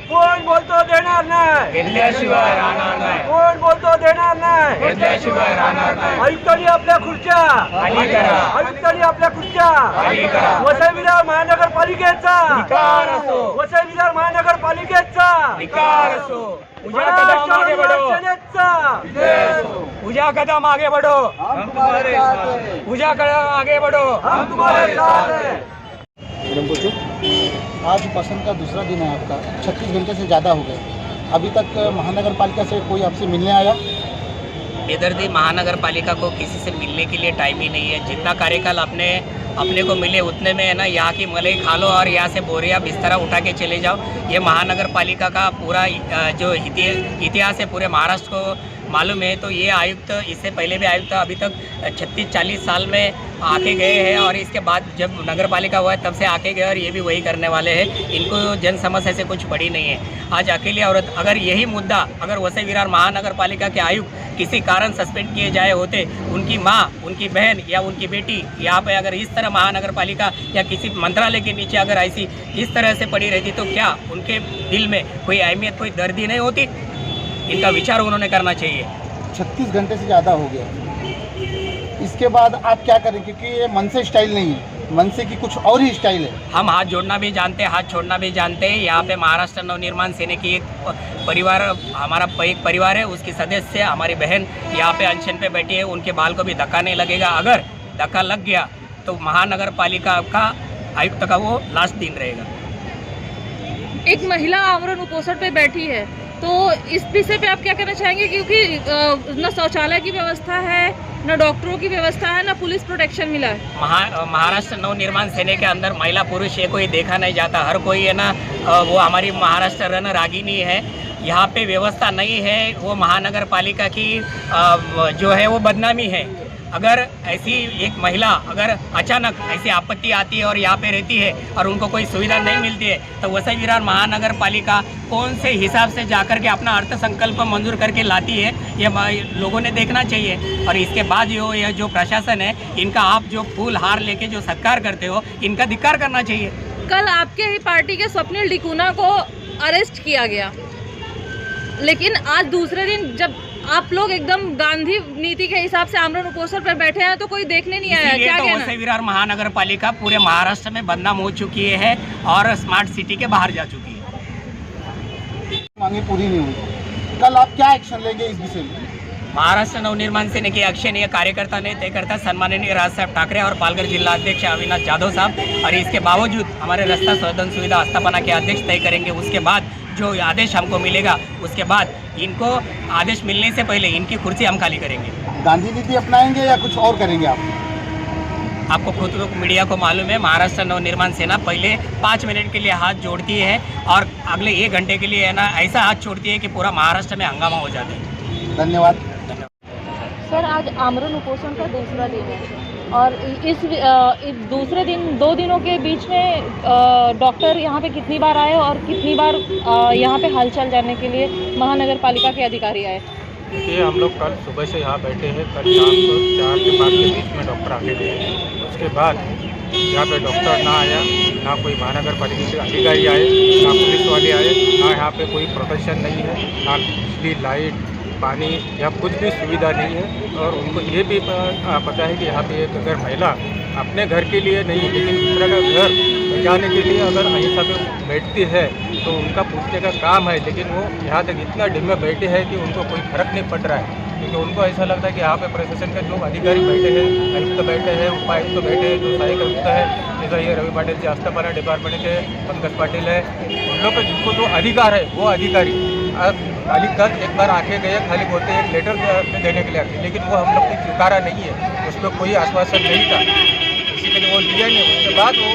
कोण बोलतो देणार नाही, घेतल्याशिवाय राहणार नाही, कोण बोलतो देणार नाही, घेतल्याशिवाय राहणार नाही. आयुक्तांनी आपल्या खुर्च्या खाली करा, आयुक्तांनी आपल्या खुर्च्या खाली करा. वसई विरार महानगरपालिकेचा धिक्कार असो, वसई विरार महानगरपालिकेचा धिक्कार असो. उजा कदम आगे बढ़ो, सेनेचा उजा कदम आगे बढ़ो, हम तुम्हारे साथ हैं। उजा कदम आगे बढ़ो. हम तुम्हारे साथ हैं। आज पसंद का दूसरा दिन है आपका, 36 घंटे से ज़्यादा हो गए, अभी तक महानगर पालिका से कोई आपसे मिलने आया? बेदर्दी महानगर पालिका को किसी से मिलने के लिए टाइम ही नहीं है। जितना कार्यकाल अपने को मिले उतने में है ना, यहाँ की मलाई खा लो और यहाँ से बोरिया बिस्तरा उठा के चले जाओ। ये महानगर पालिका का पूरा जो इतिहास है पूरे महाराष्ट्र को मालूम है। तो ये आयुक्त इससे पहले भी आयुक्त अभी तक 36-40 साल में आके गए हैं और इसके बाद जब नगर पालिका हुआ है तब से आके गए और ये भी वही करने वाले हैं। इनको जन समस्या से कुछ पड़ी नहीं है। आज अकेली औरत अगर यही मुद्दा अगर वसई विरार महानगर पालिका के आयुक्त किसी कारण सस्पेंड किए जाए होते, उनकी माँ, उनकी बहन या उनकी बेटी यहाँ पे अगर इस तरह महानगर पालिका या किसी मंत्रालय के नीचे अगर ऐसी इस तरह से पड़ी रहती तो क्या उनके दिल में कोई अहमियत, कोई दर्दी नहीं होती? इनका विचार उन्होंने करना चाहिए। 36 घंटे से ज़्यादा हो गया, इसके बाद आप क्या करें? क्योंकि ये मन से स्टाइल नहीं है, मन से की कुछ और ही स्टाइल है। हम हाथ जोड़ना भी जानते हैं, हाथ छोड़ना भी जानते हैं। यहाँ पे महाराष्ट्र नवनिर्माण सेना की एक परिवार, हमारा एक परिवार है, उसकी सदस्य हमारी बहन यहाँ पे अनशन पे बैठी है। उनके बाल को भी धक्का नहीं लगेगा। अगर धक्का लग गया तो महानगर पालिका का आयुक्त का वो लास्ट दिन रहेगा। एक महिला आमरण उपोषण पे बैठी है, तो इस विषय पे आप क्या कहना चाहेंगे? क्योंकि न शौचालय की व्यवस्था है, न डॉक्टरों की व्यवस्था है, न पुलिस प्रोटेक्शन मिला है। महाराष्ट्र नवनिर्माण सेना के अंदर महिला पुरुष ये कोई देखा नहीं जाता। हर कोई है ना, वो हमारी महाराष्ट्र रन रागिनी है। यहाँ पे व्यवस्था नहीं है। वो महानगर पालिका की जो है वो बदनामी है। अगर ऐसी एक महिला अगर अचानक ऐसी आपत्ति आती है और यहाँ पे रहती है और उनको कोई सुविधा नहीं मिलती है तो वसई विरार महानगर पालिका कौन से हिसाब से जाकर के अपना अर्थ संकल्प मंजूर करके लाती है, ये लोगों ने देखना चाहिए। और इसके बाद ये जो प्रशासन है, इनका आप जो फूल हार लेके जो सत्कार करते हो, इनका धिक्कार करना चाहिए। कल आपके ही पार्टी के स्वप्निल डिकूना को अरेस्ट किया गया, लेकिन आज दूसरे दिन जब आप लोग एकदम गांधी नीति के हिसाब से आमरण उपोषण पर बैठे हैं तो कोई देखने नहीं आया। क्या कहना? वसई विरार महानगर पालिका पूरे महाराष्ट्र में बदनाम हो चुकी है और स्मार्ट सिटी के बाहर जा चुकी है। मांगे पूरी नहीं हुई, कल आप क्या एक्शन लेंगे इस विषय में? महाराष्ट्र नवनिर्माण सेना की एक्शन ये कार्यकर्ता नहीं तय करता, सन्माननीय राज साहब ठाकरे और पालघर जिला अध्यक्ष अविनाश जाधव साहब। और इसके बावजूद हमारे रास्ता संवर्धन सुविधा आस्थापना के अध्यक्ष तय करेंगे। उसके बाद जो आदेश हमको मिलेगा, उसके बाद इनको आदेश मिलने से पहले इनकी कुर्सी हम खाली करेंगे। गांधी नीति अपनाएंगे या कुछ और करेंगे आप? आपको खुद मीडिया को मालूम है, महाराष्ट्र नवनिर्माण सेना पहले 5 मिनट के लिए हाथ जोड़ती है और अगले 1 घंटे के लिए है ना ऐसा हाथ छोड़ती है कि पूरा महाराष्ट्र में हंगामा हो जाता है। धन्यवाद। सर, आज आमरण उपोषण का दूसरा दिन है और इस दूसरे दिन 2 दिनों के बीच में डॉक्टर यहाँ पे कितनी बार आए और कितनी बार यहाँ पे हलचल जानने के लिए महानगर पालिका के अधिकारी आए? देखिए, हम लोग कल सुबह से यहाँ बैठे हैं। कल शाम को 4 के 5 के बीच में डॉक्टर आके गए। उसके बाद यहाँ पे डॉक्टर ना आया, ना कोई महानगर पालिका के अधिकारी आए, ना पुलिस वाले आए, ना यहाँ पे कोई प्रोटेक्शन नहीं है, ना बिजली, लाइट, पानी या कुछ भी सुविधा नहीं है। और उनको ये भी पता है कि यहाँ पे एक अगर महिला अपने घर के लिए नहीं लेकिन दूसरे का घर बचाने के लिए अगर अहिंसा पे बैठती है तो उनका पूछने का काम है। लेकिन वो यहाँ तक इतना ढिल में बैठे हैं कि उनको कोई फर्क नहीं पड़ रहा है, क्योंकि उनको ऐसा लगता है कि यहाँ पे प्रशासन के जो अधिकारी बैठे हैं, आयुक्त बैठे हैं, उपायुक्त बैठे हैं, जो सहायक आयुक्त है जैसा ये रवि पाटिल जी आस्थापना डिपार्टमेंट के पंकज पाटिल है, उन लोग का जिनको जो अधिकार है वो अधिकारी खाली कल एक बार आके गए, खाली बोलते हैं एक लेटर देने के लिए आते, लेकिन वो हम लोग ने स्वीकारा नहीं है। उस पर कोई आश्वासन नहीं था, इसी के लिए वो लिया नहीं। उसके बाद वो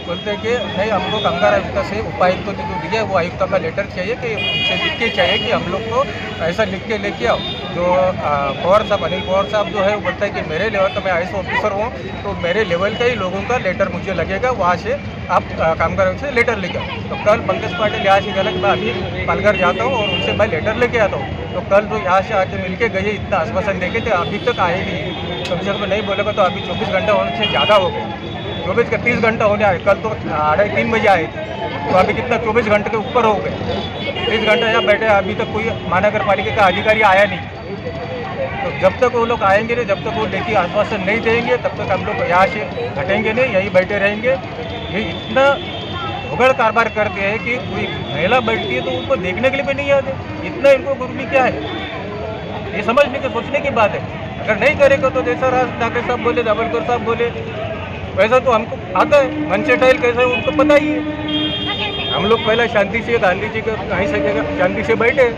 बोलते हैं कि नहीं, हमको कामगार आयुक्त से उपायुक्त को जो दिया है वो आयुक्त का लेटर चाहिए कि उनसे लिख के चाहिए कि हम लोग को ऐसा लिख के लेके आओ। जो पवार साहब, अनिल पवार साहब जो है वो बोलता है कि मेरे लेवल का मैं आईएएस ऑफिसर हूँ तो मेरे लेवल के ही लोगों का लेटर मुझे लगेगा, वहाँ से आप कामगार आयुक्त से लेटर लेके आओ। तो कल पंकज पाटिल यहाँ से बोला कि मैं अभी पालघर जाता हूँ और उनसे मैं लेटर लेके आता हूँ। तो कल जो यहाँ से आके मिल के गए, इतना आश्वासन देखे थे, अभी तक आए नहीं। कम से कम नहीं बोलेगा तो अभी 24 घंटे होने से ज़्यादा हो गए। 30 घंटा होने आए, कल तो 2:30-3 बजे आए थे, तो अभी कितना 24 घंटे के ऊपर हो गए। 30 घंटा यहाँ बैठे, अभी तक कोई महानगर पालिका का अधिकारी आया नहीं। तो जब तक वो लोग आएंगे नहीं, जब तक वो लेखी आश्वासन नहीं देंगे, तब तक हम लोग यहाँ से हटेंगे नहीं, यहीं बैठे रहेंगे। ये इतना उगड़ कारबार करते हैं कि कोई महिला बैठती है तो उनको देखने के लिए भी नहीं आते। इतना इनको गुर्मी क्या है, ये समझने के सोचने की बात है। अगर नहीं करेगा तो जैसा राज ठाकरे साहब बोले, जावलकर साहब बोले, वैसा तो हमको आता है। मन से टाइल कैसा है उनको पता ही है। हम लोग पहले शांति से, गांधी जी का कहीं से शांति से बैठे,